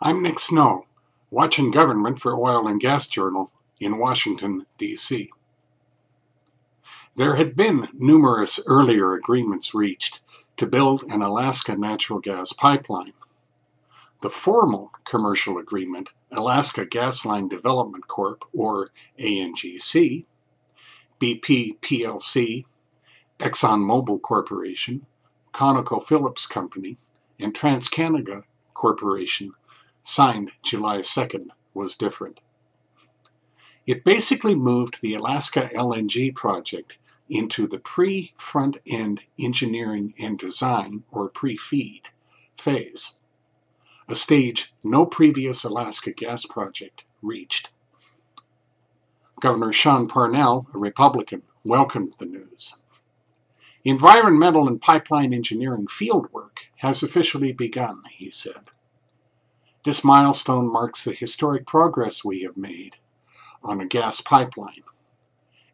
I'm Nick Snow, watching Government for Oil and Gas Journal in Washington, D.C. There had been numerous earlier agreements reached to build an Alaska natural gas pipeline. The formal commercial agreement, Alaska Gas Line Development Corp., or ANGC, BP plc, ExxonMobil Corporation, ConocoPhillips Company, and TransCanada Corporation, signed July 2nd, was different. It basically moved the Alaska LNG project into the pre-front-end engineering and design, or pre-FEED, phase, a stage no previous Alaska gas project reached. Governor Sean Parnell, a Republican, welcomed the news. Environmental and pipeline engineering fieldwork has officially begun, he said. This milestone marks the historic progress we have made on a gas pipeline.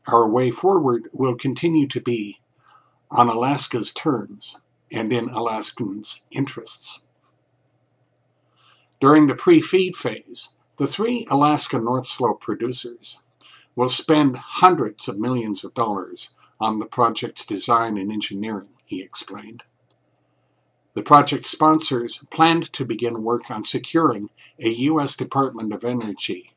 Our way forward will continue to be on Alaska's terms and in Alaskans' interests. During the pre-FEED phase, the three Alaska North Slope producers will spend hundreds of millions of dollars on the project's design and engineering, he explained. The project sponsors planned to begin work on securing a U.S. Department of Energy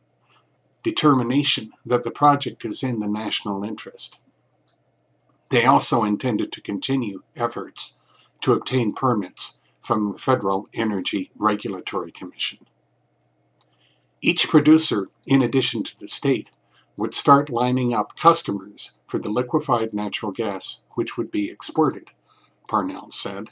determination that the project is in the national interest. They also intended to continue efforts to obtain permits from the Federal Energy Regulatory Commission. Each producer, in addition to the state, would start lining up customers for the liquefied natural gas which would be exported, Parnell said.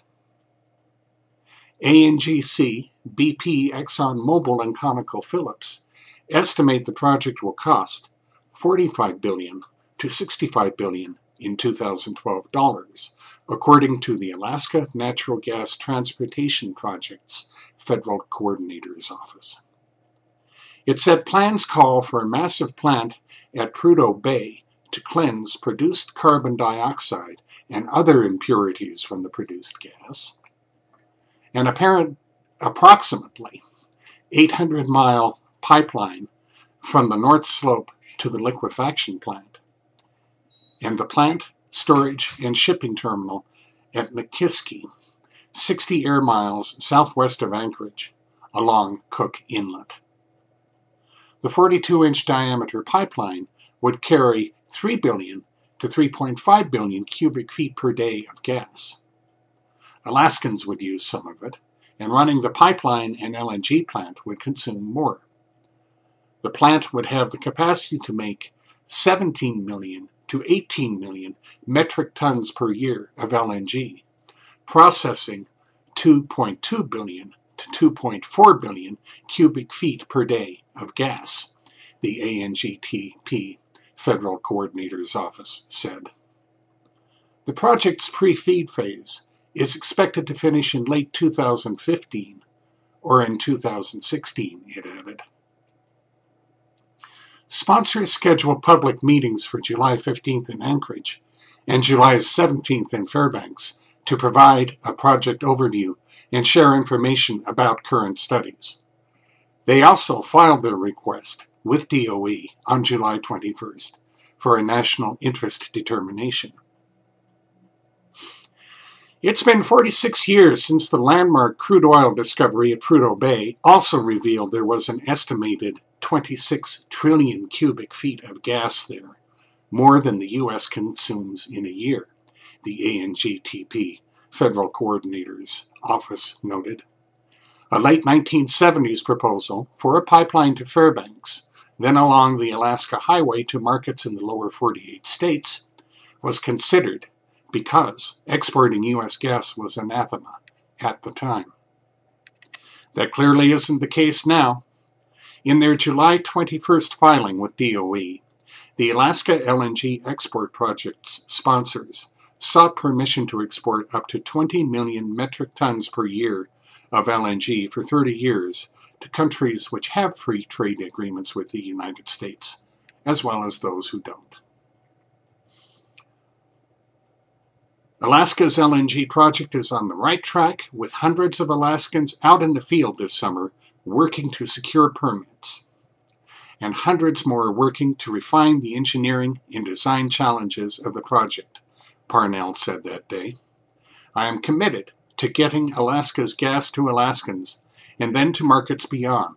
ANGC, BP, ExxonMobil, and ConocoPhillips estimate the project will cost $45 billion to $65 billion in 2012 dollars, according to the Alaska Natural Gas Transportation Project's Federal Coordinator's Office. It said plans call for a massive plant at Prudhoe Bay to cleanse produced carbon dioxide and other impurities from the produced gas, an approximately 800-mile pipeline from the North Slope to the liquefaction plant, and the plant, storage, and shipping terminal at Nikiski, 60 air miles southwest of Anchorage, along Cook Inlet. The 42-inch diameter pipeline would carry 3 billion to 3.5 billion cubic feet per day of gas. Alaskans would use some of it, and running the pipeline and LNG plant would consume more. The plant would have the capacity to make 17 million to 18 million metric tons per year of LNG, processing 2.2 billion to 2.4 billion cubic feet per day of gas, the ANGTP Federal Coordinator's Office said. The project's pre-FEED phase is expected to finish in late 2015 or in 2016, it added. Sponsors scheduled public meetings for July 15th in Anchorage and July 17th in Fairbanks to provide a project overview and share information about current studies. They also filed their request with DOE on July 21st for a national interest determination. It's been 46 years since the landmark crude oil discovery at Prudhoe Bay also revealed there was an estimated 26 trillion cubic feet of gas there, more than the U.S. consumes in a year, the ANGTP Federal Coordinator's Office noted. A late 1970s proposal for a pipeline to Fairbanks, then along the Alaska Highway to markets in the lower 48 states, was considered because exporting U.S. gas was anathema at the time. That clearly isn't the case now. In their July 21st filing with DOE, the Alaska LNG Export Project's sponsors sought permission to export up to 20 million metric tons per year of LNG for 30 years to countries which have free trade agreements with the United States, as well as those who don't. Alaska's LNG project is on the right track, with hundreds of Alaskans out in the field this summer working to secure permits, and hundreds more working to refine the engineering and design challenges of the project, Parnell said that day. I am committed to getting Alaska's gas to Alaskans and then to markets beyond.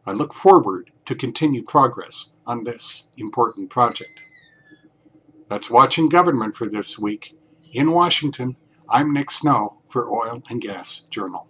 I look forward to continued progress on this important project. That's Watching Government for this week. In Washington, I'm Nick Snow for Oil and Gas Journal.